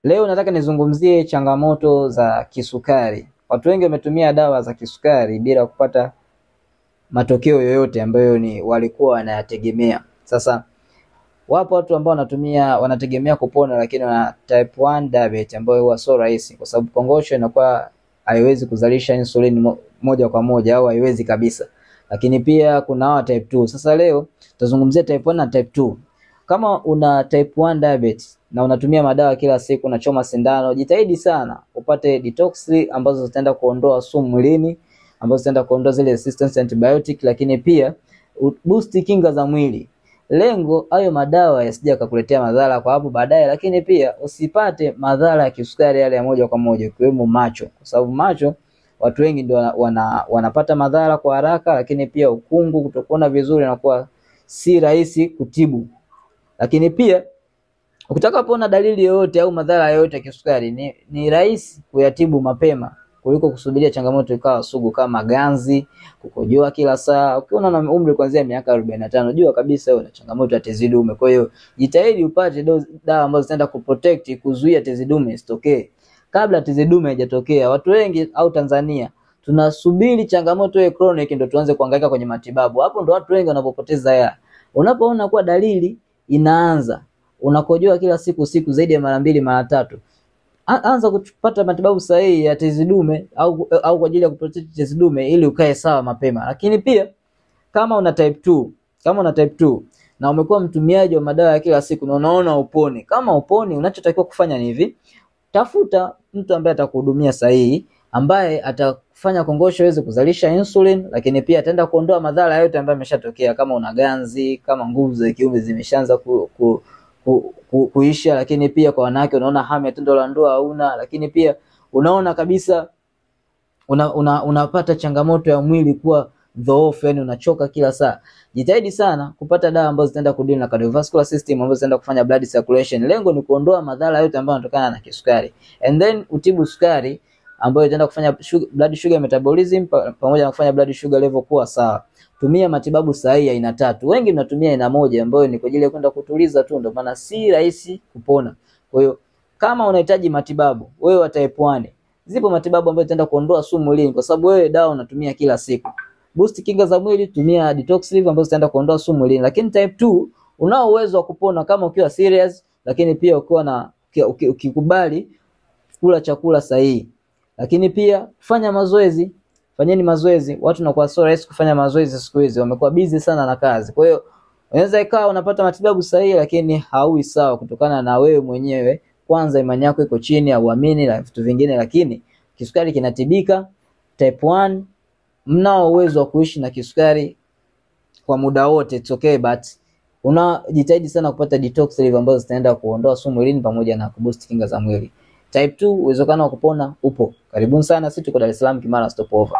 Leo nataka nizungumzie changamoto za kisukari. Watu wengi wametumia dawa za kisukari bila kupata matokeo yoyote ambayo walikuwa wanayategemea. Sasa wapo watu ambao wanategemea kupona, lakini wana type 1 diabetes ambayo huwa sio rahisi, kwa sababu kongosho inakuwa haiwezi kuzalisha insulin moja kwa moja au haiwezi kabisa. Lakini pia kuna hawa type 2. Sasa leo tutazungumzia type 1 na type 2. Kama una type 1 diabetes na unatumia madawa kila siku, unachoma sindano, jitahidi sana upate detox ambazo zitaenda kuondoa sumu mwilini, ambazo zitaenda kuondoa zile resistance antibiotic, lakini pia boost kinga za mwili. Lengo hayo madawa yasije kukuletea madhara kwa hapo baadaye, lakini pia usipate madhara ya kisukari yale ya moja kwa moja, ikiwemo macho, kwa sababu macho watu wengi ndio wanapata madhara kwa haraka, lakini pia ukungu, kutokuona vizuri, na kuwa si rahisi kutibu. Lakini pia ukitaka kuona dalili yoyote au madhara yoyote ya kisukari, ni rahisi kuyatibu mapema kuliko kusubiria changamoto ikawa sugu kama ganzi, kukojoa kila saa. Ukiona na umri kuanzia miaka 45, jua kabisa una changamoto ya tezi dume. Kwa hiyo jitahidi upate dawa ambazo zitaenda kuprotect, kuzuia tezi dume isitokee kabla tezi dume haijatokea. Watu wengi au Tanzania tunasubiri changamoto ya chronic ndio tuanze kuhangaika kwenye matibabu. Hapo ndo watu wengi wanapopoteza hela. Unapoona kuwa dalili inaanza, unakojoa kila siku zaidi ya mara 2 mara 3, anza kupata matibabu sahihi ya tezi dume au kwa ajili ya kuprotect tezi dume ili ukae sawa mapema. Lakini pia kama una type 2, na umekuwa mtumiaji wa madawa ya kila siku na unaona uponi, kama uponi, unachotakiwa kufanya ni hivi: tafuta mtu ambaye atakuhudumia sahihi, ambaye atafanya kongosho iweze kuzalisha insulin, lakini pia ataenda kuondoa madhara yote ambayo yameshatokea, kama una ganzi, kama nguvu za kiume zimeshaanza kuisha, lakini pia kwa wanawake unaona hamu ya tendo la ndoa hauna, lakini pia unaona kabisa unapata changamoto ya mwili kuwa dhoofu, yani unachoka kila saa. Jitahidi sana kupata dawa ambazo zitaenda kudeal na cardiovascular system, ambazo zitaenda kufanya blood circulation. Lengo ni kuondoa madhara yote ambayo yanatokana na kisukari, and then utibu sukari ambayo itaenda kufanya blood sugar metabolism pamoja na kufanya blood sugar level kuwa sawa. Tumia matibabu sahihi aina 3. Wengi mnatumia aina moja ambayo ni kwa ajili ya kwenda kutuliza tu, ndio maana si rahisi kupona. Kwa hiyo kama unahitaji matibabu wewe wa type 1, zipo matibabu ambayo itaenda kuondoa sumu mwilini, kwa sababu wewe dawa unatumia kila siku. Boost kinga za mwili, tumia detox liver ambazo zitaenda kuondoa sumu mwilini. Lakini type 2 unao uwezo wa kupona kama ukiwa serious, lakini pia ukiwa ukikubali kula chakula sahihi. Lakini pia fanya mazoezi. Fanyeni mazoezi. Watu wanakuwa so rahisi kufanya mazoezi siku hizi, wamekuwa busy sana na kazi. Kwa hiyo unaweza ikawa unapata matibabu sahihi lakini haui sawa, kutokana na wewe mwenyewe kwanza imani yako iko chini, au uamini na vitu vingine. Lakini kisukari kinatibika. Type 1 mnao uwezo wa kuishi na kisukari kwa muda wote, it's okay, but unajitahidi sana kupata detox liver ambazo zitaenda kuondoa sumu mwilini pamoja na kuboost kinga za mwili. Type 2 uwezekano wa kupona upo. Karibuni sana, sisi tuko Dar es Salaam Kimara Stopover.